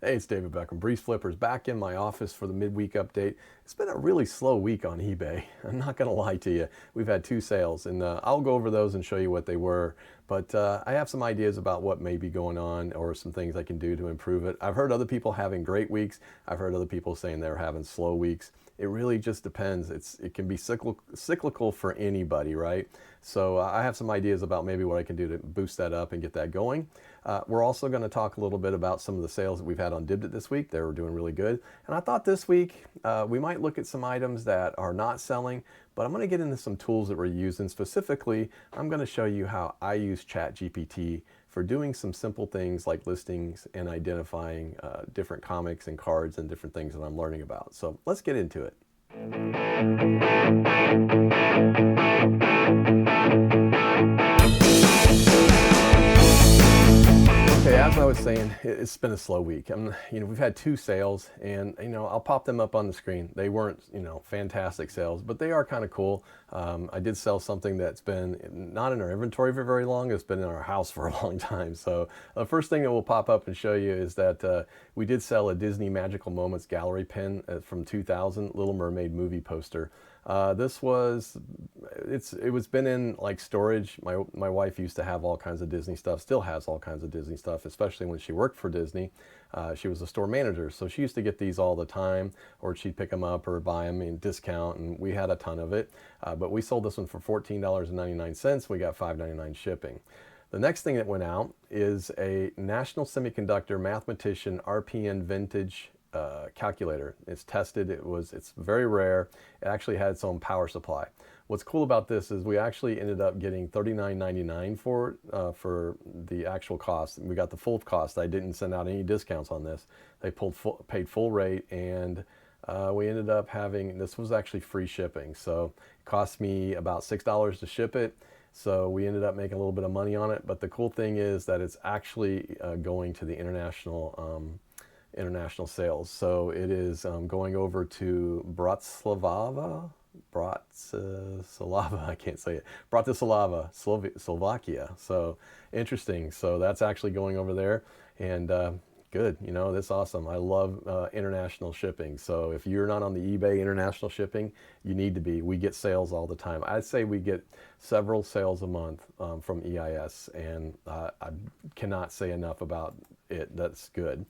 Hey, it's David Beckham, BreezeFlippers, back in my office for the midweek update. It's been a really slow week on eBay. I'm not going to lie to you. We've had two sales, and I'll go over those and show you what they were. But I have some ideas about what may be going on or some things I can do to improve it. I've heard other people having great weeks. I've heard other people saying they're having slow weeks. It really just depends. It can be cyclical for anybody, right? So I have some ideas about maybe what I can do to boost that up and get that going. We're also going to talk a little bit about some of the sales that we've had on Dibdit this week. They were doing really good. And I thought this week we might look at some items that are not selling, but I'm going to get into some tools that we're using. Specifically, I'm going to show you how I use ChatGPT for doing some simple things like listings and identifying different comics and cards and different things that I'm learning about. So let's get into it. Okay, as I was saying, it's been a slow week. We've had two sales, and I'll pop them up on the screen. They weren't, fantastic sales, but they are kind of cool. I did sell something that's been not in our inventory for very long. It's been in our house for a long time. So the first thing that will pop up and show you is that we did sell a Disney Magical Moments gallery pin from 2000, Little Mermaid movie poster. This was, it was been in like storage. My wife used to have all kinds of Disney stuff, still has all kinds of Disney stuff, especially when she worked for Disney. She was a store manager, so she used to get these all the time, or she'd pick them up or buy them in discount, and we had a ton of it. But we sold this one for $14.99. We got $5.99 shipping. The next thing that went out is a National Semiconductor Mathematician RPN Vintage calculator. It's tested. It's very rare. It actually had its own power supply. What's cool about this is we actually ended up getting $39.99 for the actual cost. We got the full cost. I didn't send out any discounts on this. They paid full rate, and we ended up having, this was actually free shipping. So it cost me about $6 to ship it. So we ended up making a little bit of money on it. But the cool thing is that it's actually going to the international sales. So it is going over to Bratislava, I can't say it, Bratislava, Slovakia. So interesting. So that's actually going over there, and good. That's awesome. I love international shipping. So if you're not on the eBay international shipping, you need to be. We get sales all the time. I'd say we get several sales a month from EIS, and I cannot say enough about it. That's good.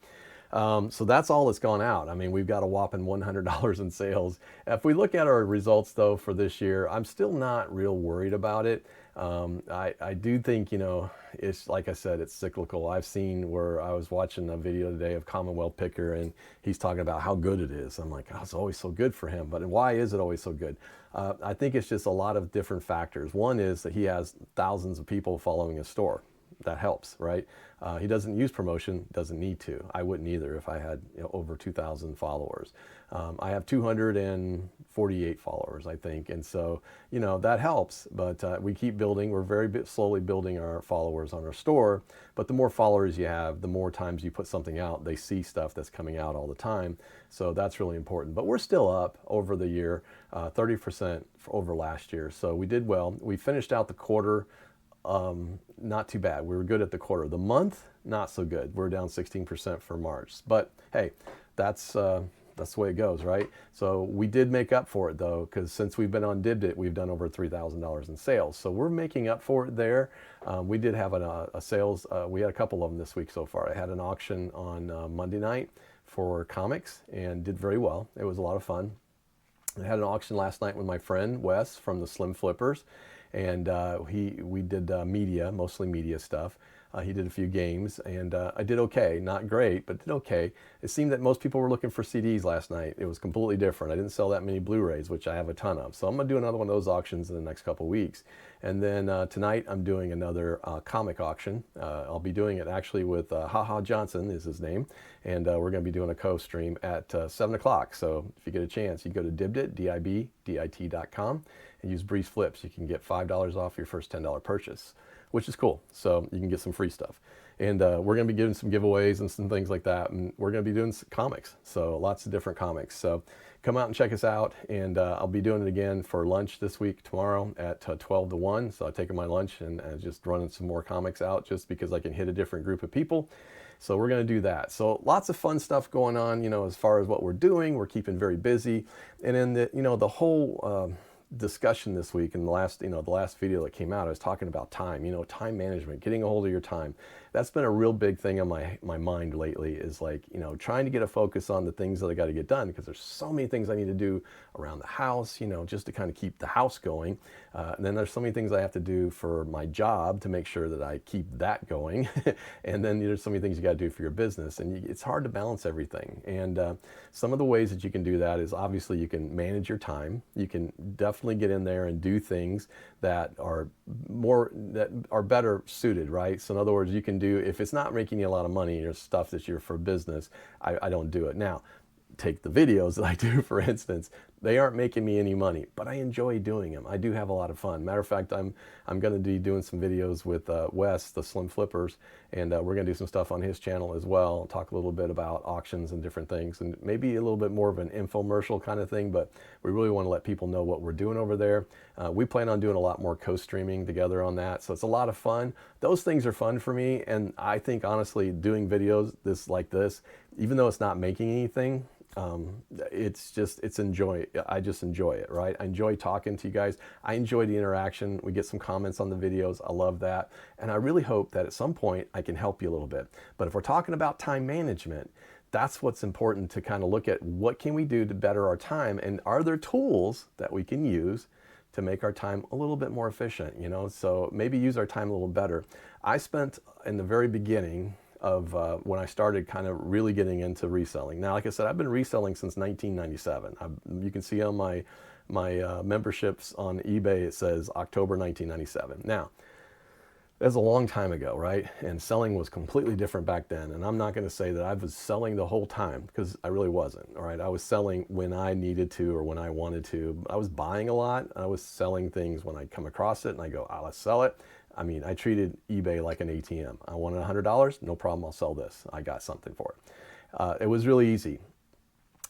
So that's all that's gone out. I mean, we've got a whopping $100 in sales. If we look at our results, though, for this year, I'm still not real worried about it. I do think, it's like I said, it's cyclical. I've seen where I was watching a video today of Commonwealth Picker, and he's talking about how good it is. I'm like, oh, it's always so good for him. But why is it always so good? I think it's just a lot of different factors. One is that he has thousands of people following his store. That helps, right? He doesn't use promotion, doesn't need to. I wouldn't either if I had over 2,000 followers. I have 248 followers, I think, and so that helps. But we keep building. We're very slowly building our followers on our store. But the more followers you have, the more times you put something out, they see stuff that's coming out all the time. So that's really important. But we're still up over the year, 30% over last year. So we did well. We finished out the quarter. Not too bad. We were good at the quarter. The month, not so good. We're down 16% for March. But hey, that's the way it goes, right? So we did make up for it, though, because since we've been on Dibdit, we've done over $3,000 in sales. So we're making up for it there. We did have a sales. We had a couple of them this week so far. I had an auction on Monday night for comics and did very well. It was a lot of fun. I had an auction last night with my friend Wes from the Slim Flippers, and we did media, mostly media stuff. He did a few games, and I did okay. Not great, but did okay. It seemed that most people were looking for CDs last night. It was completely different. I didn't sell that many Blu-rays, which I have a ton of. So I'm going to do another one of those auctions in the next couple weeks. And then tonight I'm doing another comic auction. I'll be doing it actually with Haha Johnson is his name. And we're going to be doing a co-stream at 7 o'clock. So if you get a chance, you go to Dibdit, DIBDIT.com, and use BreezeFlips. You can get $5 off your first $10 purchase, which is cool. So you can get some free stuff. And we're going to be giving some giveaways and some things like that. And we're going to be doing some comics. So lots of different comics. So come out and check us out. And I'll be doing it again for lunch this week, tomorrow at 12 to 1. So I'm taking my lunch and just running some more comics out just because I can hit a different group of people. So we're going to do that. So lots of fun stuff going on, you know, as far as what we're doing. We're keeping very busy. And in the, you know, the whole discussion this week in the last, you know, the last video that came out, I was talking about time, you know, time management, getting a hold of your time. That's been a real big thing on my mind lately, is like, you know, trying to get a focus on the things that I got to get done, because there's so many things I need to do around the house, you know, just to kind of keep the house going. And then there's so many things I have to do for my job to make sure that I keep that going. And then there's so many things you got to do for your business, and it's hard to balance everything. And some of the ways that you can do that is, obviously you can manage your time. You can definitely get in there and do things that are better suited, right? So in other words, you can do, if it's not making you a lot of money or stuff that you're for business, I don't do it. Now, take the videos that I do, for instance, they aren't making me any money, but I enjoy doing them. I do have a lot of fun. Matter of fact, I'm going to be doing some videos with Wes, the Slim Flippers, and we're going to do some stuff on his channel as well. Talk a little bit about auctions and different things, and maybe a little bit more of an infomercial kind of thing, but we really want to let people know what we're doing over there. We plan on doing a lot more co-streaming together on that, so it's a lot of fun. Those things are fun for me, and I think honestly, doing videos like this, even though it's not making anything, I just enjoy it, right? I enjoy talking to you guys. I enjoy the interaction. We get some comments on the videos. I love that. And I really hope that at some point I can help you a little bit. But if we're talking about time management, that's what's important, to kind of look at what can we do to better our time, and are there tools that we can use to make our time a little bit more efficient, you know? So maybe use our time a little better. I spent, in the very beginning of when I started kind of really getting into reselling. Now, like I said, I've been reselling since 1997. You can see on my memberships on eBay, it says October 1997. Now, that's a long time ago, right? And selling was completely different back then. And I'm not going to say that I was selling the whole time, because I really wasn't, all right? I was selling when I needed to or when I wanted to. I was buying a lot. I was selling things when I come across it and I go, let's sell it. I mean, I treated eBay like an ATM. I wanted $100, no problem, I'll sell this. I got something for it. It was really easy.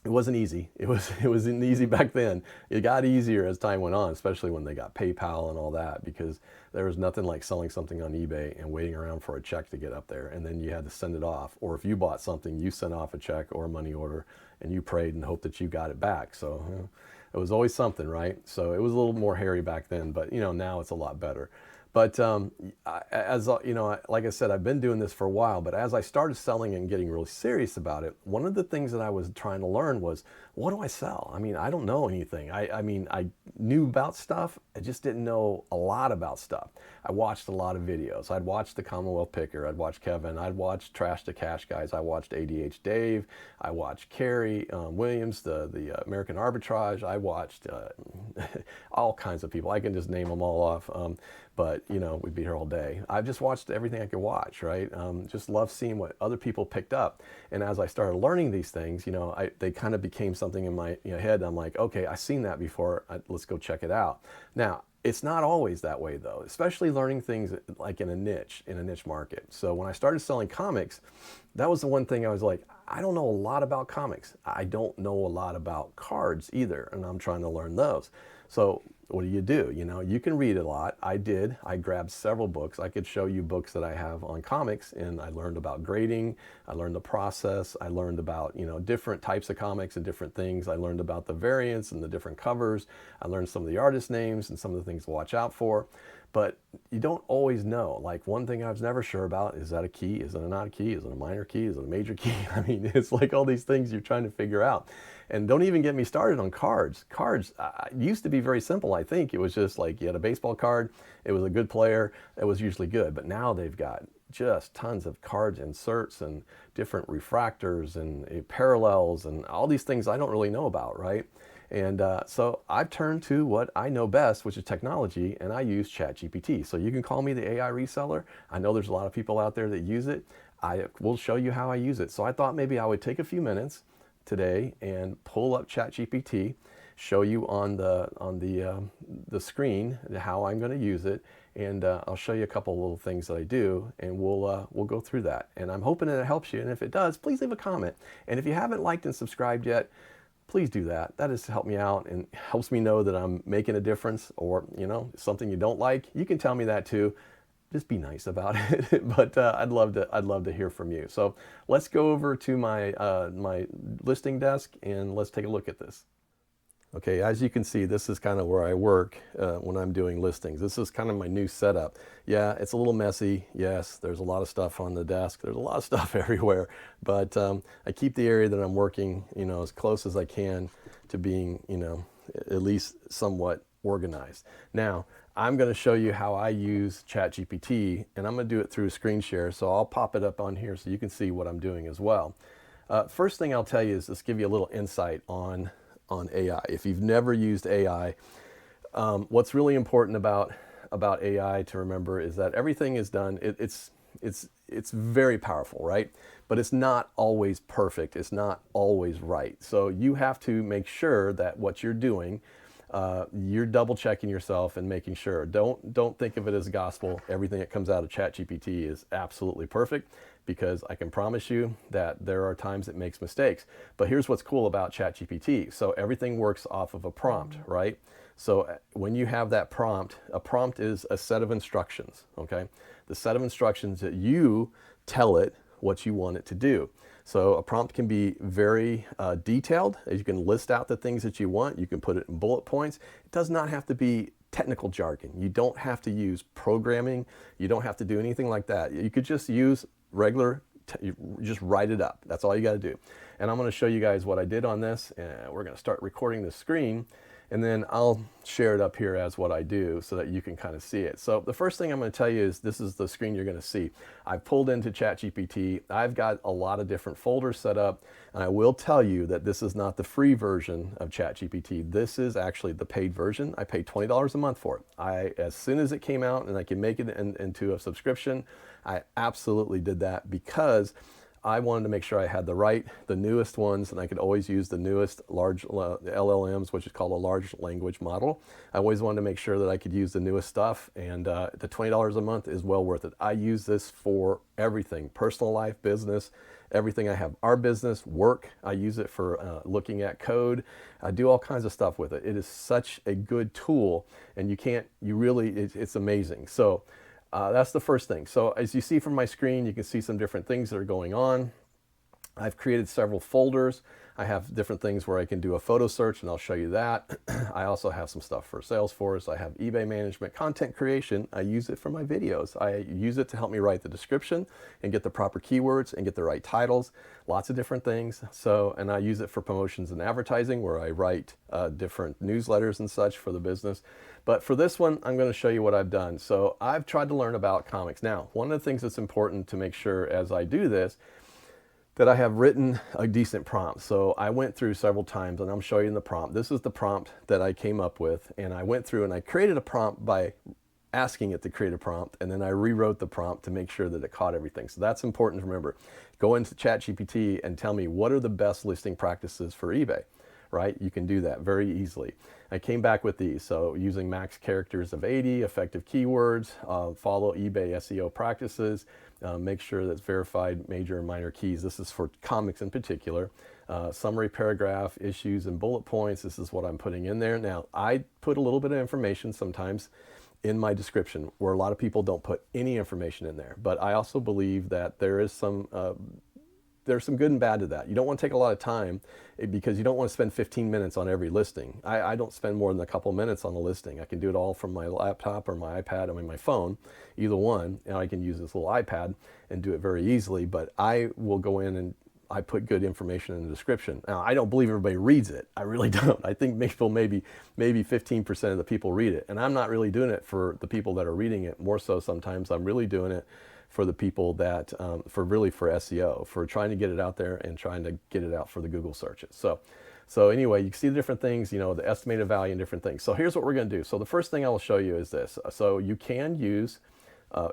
It wasn't easy. It wasn't easy back then. It got easier as time went on, especially when they got PayPal and all that, because there was nothing like selling something on eBay and waiting around for a check to get up there, and then you had to send it off. Or if you bought something, you sent off a check or a money order, and you prayed and hoped that you got it back. So it was always something, right? So it was a little more hairy back then, but you know, now it's a lot better. But as you know, like I said, I've been doing this for a while, but as I started selling and getting really serious about it, one of the things that I was trying to learn was, what do I sell? I mean, I don't know anything. I mean, I knew about stuff. I just didn't know a lot about stuff. I watched a lot of videos. I'd watched the Commonwealth Picker. I'd watched Kevin. I'd watched Trash to Cash guys. I watched ADH Dave. I watched Kerry Williams, the American Arbitrage. I watched all kinds of people. I can just name them all off. But, you know, we'd be here all day. I've just watched everything I could watch, right? Just love seeing what other people picked up. And as I started learning these things, you know, they kind of became something in my head. I'm like, okay, I've seen that before. Let's go check it out. Now, it's not always that way, though, especially learning things like in a niche market. So when I started selling comics, that was the one thing I was like, I don't know a lot about comics. I don't know a lot about cards either, and I'm trying to learn those. So what do? You know, you can read a lot. I did. I grabbed several books. I could show you books that I have on comics, and I learned about grading. I learned the process. I learned about, you know, different types of comics and different things. I learned about the variants and the different covers. I learned some of the artist names and some of the things to watch out for. But you don't always know. Like, one thing I was never sure about, is that a key? Is it not a key? Is it a minor key? Is it a major key? I mean, it's like all these things you're trying to figure out. And don't even get me started on cards. Cards used to be very simple, I think. It was just like, you had a baseball card, it was a good player, it was usually good. But now they've got just tons of cards, inserts, and different refractors, and parallels, and all these things I don't really know about, right? And so I've turned to what I know best, which is technology, and I use ChatGPT. So you can call me the AI reseller. I know there's a lot of people out there that use it. I will show you how I use it. So I thought maybe I would take a few minutes today and pull up ChatGPT, show you on the screen how I'm going to use it, and I'll show you a couple of little things that I do, and we'll go through that. And I'm hoping that it helps you. And if it does, please leave a comment. And if you haven't liked and subscribed yet, please do that. That has helped me out and helps me know that I'm making a difference. Or, you know, something you don't like, you can tell me that too. just be nice about it. But I'd love to hear from you. So let's go over to my my listing desk and let's take a look at this. Okay, as you can see, this is kind of where I work when I'm doing listings. This is kind of my new setup. Yeah, it's a little messy. Yes, there's a lot of stuff on the desk. There's a lot of stuff everywhere. But I keep the area that I'm working, as close as I can to being, at least somewhat organized. Now, I'm going to show you how I use ChatGPT, and I'm going to do it through a screen share. So I'll pop it up on here so you can see what I'm doing as well. First thing I'll tell you is just give you a little insight on AI. If you've never used AI, what's really important about AI to remember is that everything is done. It's very powerful, right? But it's not always perfect. It's not always right. So you have to make sure that what you're doing, you're double checking yourself and making sure. Don't think of it as gospel. Everything that comes out of ChatGPT is absolutely perfect, because I can promise you that there are times it makes mistakes. But here's what's cool about ChatGPT. So everything works off of a prompt, right? So when you have that prompt, a prompt is a set of instructions, okay? The set of instructions that you tell it what you want it to do. So a prompt can be very detailed. You can list out the things that you want. You can put it in bullet points. It does not have to be technical jargon. You don't have to use programming. You don't have to do anything like that. You could just use regular, just write it up. That's all you got to do. And I'm going to show you guys what I did on this. And we're going to start recording the screen, and then I'll share it up here as what I do so that you can kind of see it. So the first thing I'm going to tell you is this is the screen you're going to see. I've pulled into ChatGPT. I've got a lot of different folders set up, and I will tell you that this is not the free version of ChatGPT. This is actually the paid version. I pay $20 a month for it. As soon as it came out and I can make it into a subscription, I absolutely did that because I wanted to make sure I had the newest ones, and I could always use the newest large LLMs, which is called a large language model. I always wanted to make sure that I could use the newest stuff, and the $20 a month is well worth it. I use this for everything, personal life, business, everything I have. Our business, work, I use it for looking at code. I do all kinds of stuff with it. It is such a good tool, and it's amazing. So that's the first thing. So as you see from my screen, you can see some different things that are going on. I've created several folders. I have different things where I can do a photo search, and I'll show you that. I also have some stuff for Salesforce. I have eBay management, content creation. I use it for my videos. I use it to help me write the description and get the proper keywords and get the right titles, lots of different things. So, and I use it for promotions and advertising, where I write different newsletters and such for the business. But for this one, I'm going to show you what I've done. So I've tried to learn about comics. Now, one of the things that's important to make sure as I do this, that I have written a decent prompt. So I went through several times, and I'm showing you the prompt. This is the prompt that I came up with, and I went through and I created a prompt by asking it to create a prompt, and then I rewrote the prompt to make sure that it caught everything. So that's important to remember. Go into ChatGPT and tell me what are the best listing practices for eBay, right? You can do that very easily. I came back with these. So using max characters of 80, effective keywords, follow eBay SEO practices, make sure that's verified major and minor keys. This is for comics in particular. Summary paragraph, issues, and bullet points. This is what I'm putting in there. Now, I put a little bit of information sometimes in my description, where a lot of people don't put any information in there. But I also believe that there's some good and bad to that. You don't want to take a lot of time, because you don't want to spend 15 minutes on every listing. I don't spend more than a couple minutes on a listing. I can do it all from my laptop or my iPad, my phone, either one, and I can use this little iPad and do it very easily. But I will go in and I put good information in the description. Now, I don't believe everybody reads it. I really don't. I think maybe 15% of the people read it. And I'm not really doing it for the people that are reading it. More so sometimes I'm really doing it for the people that, for SEO, for trying to get it out there and trying to get it out for the Google searches. So anyway, you can see the different things, the estimated value and different things. So here's what we're going to do. So the first thing I will show you is this. So you can use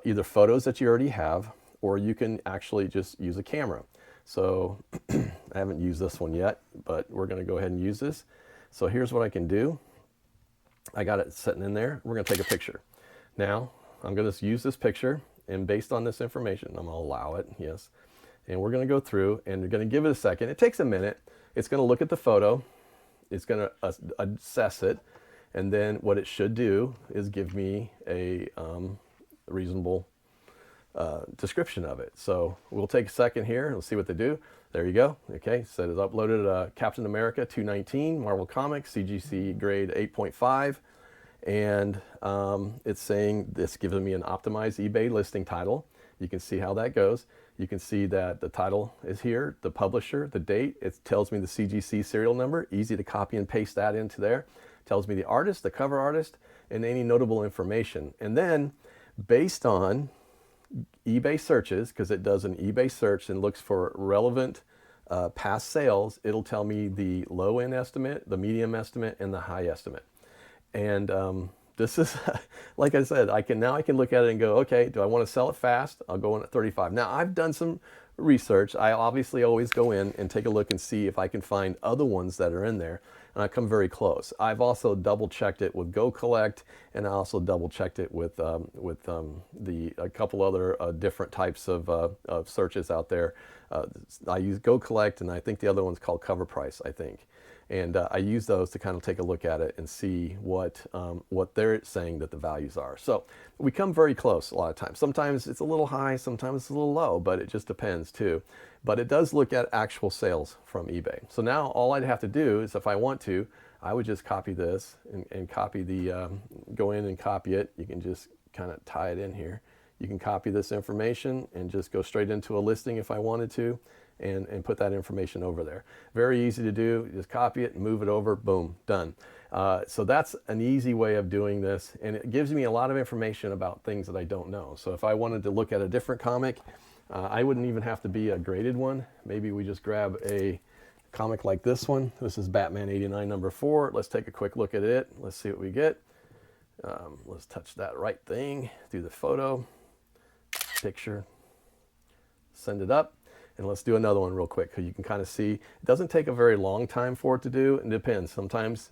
either photos that you already have, or you can actually just use a camera. So I haven't used this one yet, but we're going to go ahead and use this. So here's what I can do. I got it sitting in there. We're going to take a picture. Now I'm going to use this picture, and based on this information, I'm going to allow it, yes. And we're going to go through, and we're going to give it a second. It takes a minute. It's going to look at the photo. It's going to assess it. And then what it should do is give me a reasonable description of it. So we'll take a second here and we'll see what they do. There you go. Okay, so it's uploaded Captain America 219, Marvel Comics, CGC grade 8.5. And it's saying this gives me an optimized eBay listing title. You can see how that goes. You can see that the title is here, the publisher, the date. It tells me the CGC serial number. Easy to copy and paste that into there. Tells me the artist, the cover artist, and any notable information. And then based on eBay searches, because it does an eBay search and looks for relevant past sales, it'll tell me the low end estimate, the medium estimate, and the high estimate. And this is, like I said, I can look at it and go, okay, do I want to sell it fast? I'll go in at 35. Now I've done some research. I obviously always go in and take a look and see if I can find other ones that are in there. And I come very close. I've also double checked it with Go Collect, and I also double checked it with a couple other different types of searches out there. I use Go Collect, and I think the other one's called Cover Price, I think. And I use those to kind of take a look at it and see what they're saying that the values are. So we come very close a lot of times. Sometimes it's a little high, sometimes it's a little low, but it just depends too. But it does look at actual sales from eBay. So now all I'd have to do is, if I want to, I would just copy this and copy the, go in and copy it. You can just kind of tie it in here. You can copy this information and just go straight into a listing if I wanted to. And put that information over there. Very easy to do. Just copy it and move it over. Boom, done. So that's an easy way of doing this, and it gives me a lot of information about things that I don't know. So if I wanted to look at a different comic, I wouldn't even have to be a graded one. Maybe we just grab a comic like this one. This is Batman 89 number 4. Let's take a quick look at it. Let's see what we get. Let's touch that right thing. Do the photo, picture, send it up. And let's do another one real quick, because you can kind of see it doesn't take a very long time for it to do. It depends. Sometimes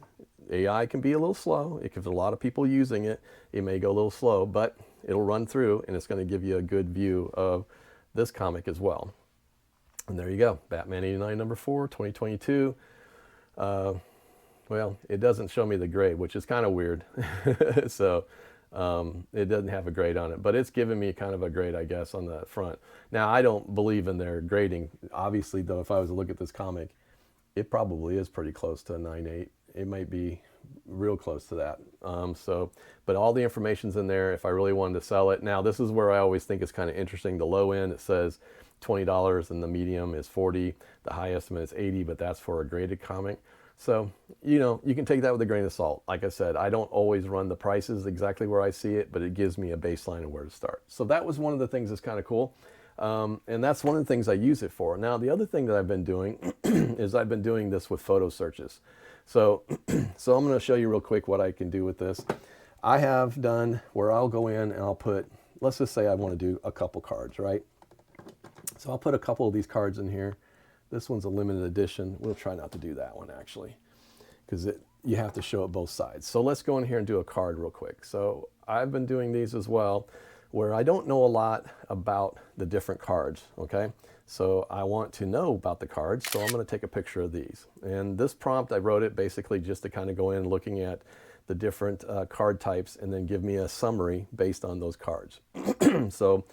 AI can be a little slow. If there's a lot of people using it, it may go a little slow, but it'll run through and it's going to give you a good view of this comic as well. And there you go. Batman 89 number 4, 2022. Well, it doesn't show me the grade, which is kind of weird. So it doesn't have a grade on it, but it's giving me kind of a grade, I guess, on the front. Now, I don't believe in their grading. Obviously, though, if I was to look at this comic, it probably is pretty close to a 9.8. It might be real close to that. But all the information's in there if I really wanted to sell it. Now, this is where I always think it's kind of interesting. The low end, it says $20, and the medium is $40. The high estimate is $80, but that's for a graded comic. So, you know, you can take that with a grain of salt. Like I said, I don't always run the prices exactly where I see it, but it gives me a baseline of where to start. So that was one of the things that's kind of cool. And that's one of the things I use it for. Now, the other thing that I've been doing is I've been doing this with photo searches. So, so I'm going to show you real quick what I can do with this. I have done where I'll go in and I'll put, let's just say I want to do a couple cards, right? So I'll put a couple of these cards in here. This one's a limited edition. We'll try not to do that one actually, because you have to show it both sides. So let's go in here and do a card real quick. So I've been doing these as well, where I don't know a lot about the different cards, okay? So I want to know about the cards, so I'm gonna take a picture of these. And this prompt, I wrote it basically just to kind of go in looking at the different card types and then give me a summary based on those cards. So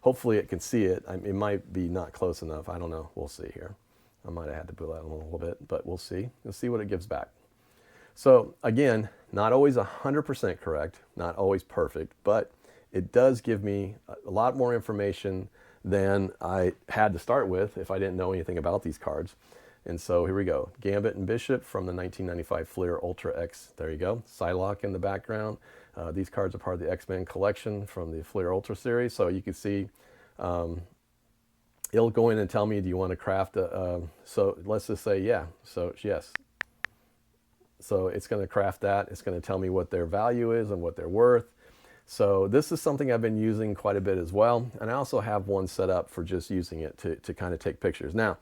hopefully it can see it. It might be not close enough. I don't know. We'll see here. I might have had to pull that a little bit, but we'll see. We'll see what it gives back. So again, not always 100% correct, not always perfect, but it does give me a lot more information than I had to start with if I didn't know anything about these cards. And so here we go. Gambit and Bishop from the 1995 Fleer Ultra X. There you go. Psylocke in the background. These cards are part of the X-Men collection from the Fleer Ultra series. So you can see it'll go in and tell me, do you want to craft a, so let's just say, yeah. So yes. So it's going to craft that. It's going to tell me what their value is and what they're worth. So this is something I've been using quite a bit as well. And I also have one set up for just using it to kind of take pictures. Now,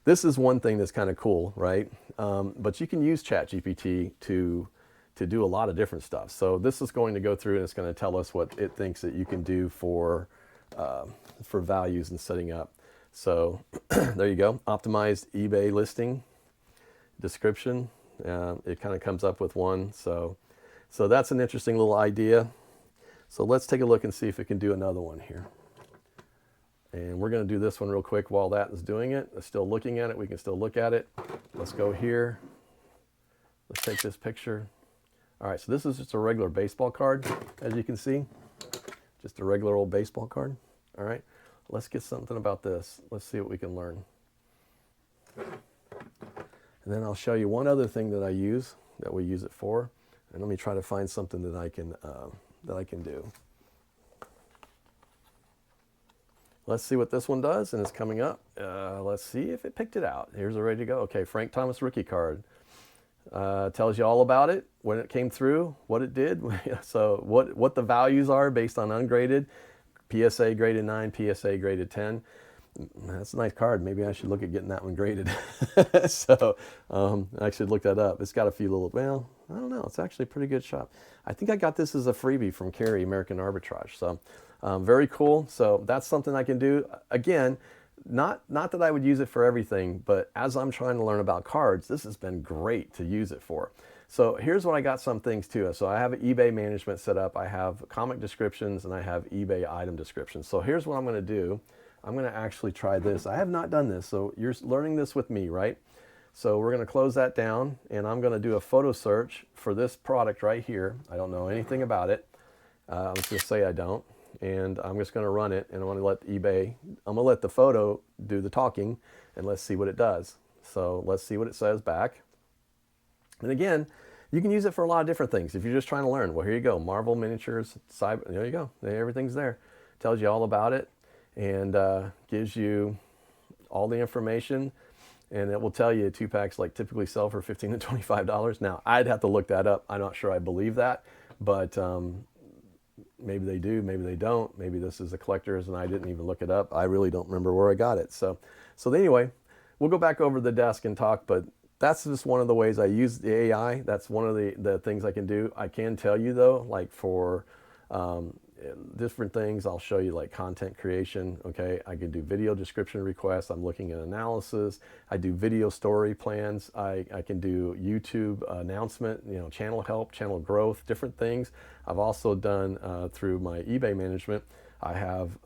this is one thing that's kind of cool, right? But you can use ChatGPT to do a lot of different stuff. So this is going to go through and it's going to tell us what it thinks that you can do for values and setting up. So there you go. Optimized eBay listing description. It kind of comes up with one. So that's an interesting little idea. So let's take a look and see if it can do another one here. And we're going to do this one real quick while that is doing it. It's still looking at it. We can still look at it. Let's go here. Let's take this picture. All right, so this is just a regular baseball card, as you can see. Just a regular old baseball card. All right, let's get something about this. Let's see what we can learn. And then I'll show you one other thing that I use, that we use it for. And let me try to find something that I can do. Let's see what this one does, and it's coming up. Let's see if it picked it out. Here's it ready to go. Okay, Frank Thomas rookie card. Tells you all about it, when it came through, what it did. So what the values are based on ungraded, PSA graded 9, PSA graded 10. That's a nice card. Maybe I should look at getting that one graded. So I should look that up. It's got a few little, well, I don't know. It's actually a pretty good shop. I think I got this as a freebie from Carrie, American Arbitrage. So very cool. So that's something I can do. Again, not that I would use it for everything, but as I'm trying to learn about cards, this has been great to use it for. So here's what I got some things too. So I have an eBay management set up. I have comic descriptions and I have eBay item descriptions. So here's what I'm going to do. I'm going to actually try this. I have not done this, so you're learning this with me, right? So we're going to close that down, and I'm going to do a photo search for this product right here. I don't know anything about it. I'm just going to say I don't, and I'm just going to run it, and I'm going to let eBay, I'm going to let the photo do the talking, and let's see what it does. So let's see what it says back. And again, you can use it for a lot of different things. If you're just trying to learn, well, here you go. Marvel miniatures, cyber, there you go. Everything's there. Tells you all about it. And gives you all the information, and it will tell you 2-packs like typically sell for $15 to $25. Now, I'd have to look that up. I'm not sure I believe that, but maybe they do, maybe they don't. Maybe this is a collector's and I didn't even look it up. I really don't remember where I got it. So anyway, we'll go back over to the desk and talk, but that's just one of the ways I use the AI. That's one of the things I can do. I can tell you though, like for different things, I'll show you like content creation. Okay, I can do video description requests. I'm looking at analysis. I do video story plans. I can do YouTube announcement, channel help, channel growth, different things. I've also done through my eBay management, I have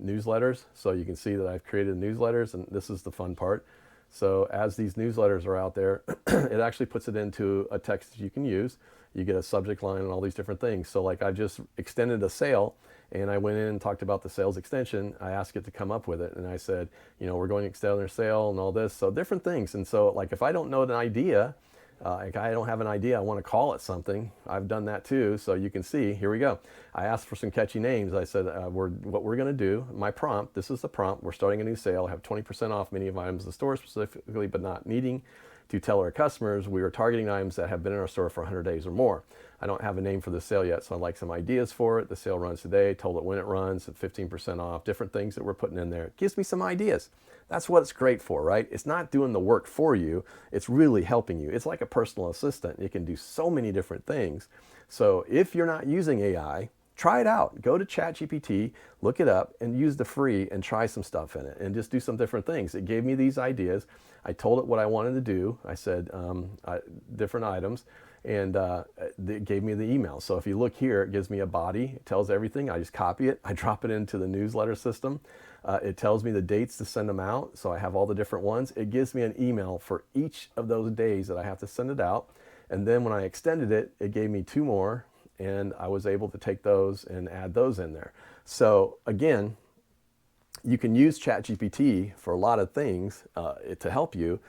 newsletters. So you can see that I've created newsletters, and this is the fun part. So as these newsletters are out there, it actually puts it into a text that you can use. You get a subject line and all these different things. So like I just extended a sale, and I went in and talked about the sales extension. I asked it to come up with it, and I said, we're going to extend our sale and all this. So different things. And so like if I don't know an idea, like I don't have an idea, I want to call it something, I've done that too. So you can see, here we go. I asked for some catchy names. I said, what we're going to do, my prompt, this is the prompt. We're starting a new sale. I have 20% off many of items in the store specifically, but not needing to tell our customers we are targeting items that have been in our store for 100 days or more. I don't have a name for the sale yet, so I'd like some ideas for it. The sale runs today, told it when it runs, at 15% off, different things that we're putting in there. It gives me some ideas. That's what it's great for, right? It's not doing the work for you. It's really helping you. It's like a personal assistant. It can do so many different things. So if you're not using AI, try it out. Go to ChatGPT, look it up, and use the free and try some stuff in it and just do some different things. It gave me these ideas. I told it what I wanted to do. I said different items, and it gave me the email. So if you look here, it gives me a body. It tells everything. I just copy it. I drop it into the newsletter system. It tells me the dates to send them out. So I have all the different ones. It gives me an email for each of those days that I have to send it out. And then when I extended it, it gave me 2 more. And I was able to take those and add those in there. So again, you can use ChatGPT for a lot of things to help you.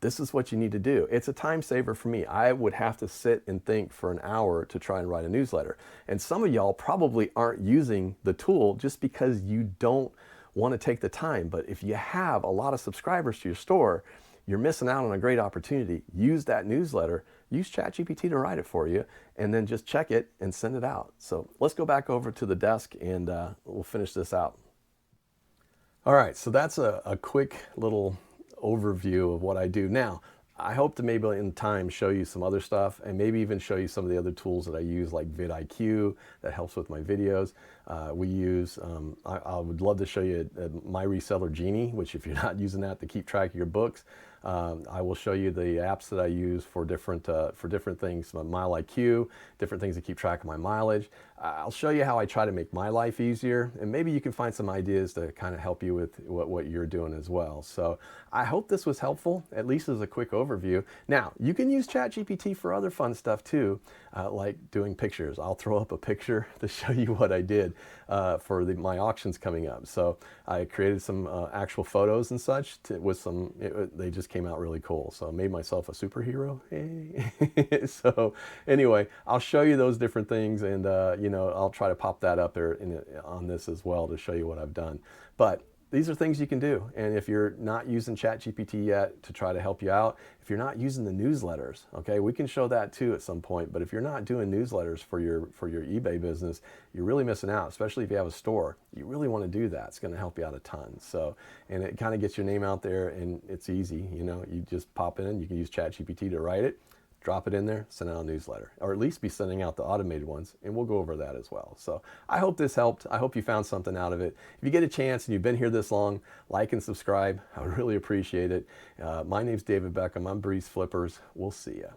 This is what you need to do. It's a time saver for me. I would have to sit and think for an hour to try and write a newsletter. And some of y'all probably aren't using the tool just because you don't want to take the time. But if you have a lot of subscribers to your store, you're missing out on a great opportunity. Use that newsletter. Use ChatGPT to write it for you, and then just check it and send it out. So let's go back over to the desk, and we'll finish this out. All right, so that's a quick little overview of what I do. Now, I hope to maybe in time show you some other stuff, and maybe even show you some of the other tools that I use, like vidIQ that helps with my videos. We use, I would love to show you my reseller Genie, which if you're not using that to keep track of your books, I will show you the apps that I use for different things, my Mile IQ, different things to keep track of my mileage. I'll show you how I try to make my life easier, and maybe you can find some ideas to kind of help you with what you're doing as well. So I hope this was helpful, at least as a quick overview. Now, you can use ChatGPT for other fun stuff too, like doing pictures. I'll throw up a picture to show you what I did for my auctions coming up. So I created some actual photos and such with some, they just came out really cool. So I made myself a superhero. Hey. So anyway, I'll show you those different things, and I'll try to pop that up there on this as well to show you what I've done. But these are things you can do. And if you're not using ChatGPT yet to try to help you out, if you're not using the newsletters, okay, we can show that too at some point. But if you're not doing newsletters for your eBay business, you're really missing out, especially if you have a store. You really want to do that. It's going to help you out a ton. So, and it kind of gets your name out there, and it's easy. You just pop it in. You can use ChatGPT to write it. Drop it in there, send out a newsletter, or at least be sending out the automated ones, and we'll go over that as well. So I hope this helped. I hope you found something out of it. If you get a chance and you've been here this long, like and subscribe. I would really appreciate it. My name's David Beckham. I'm BreezeFlippers. We'll see ya.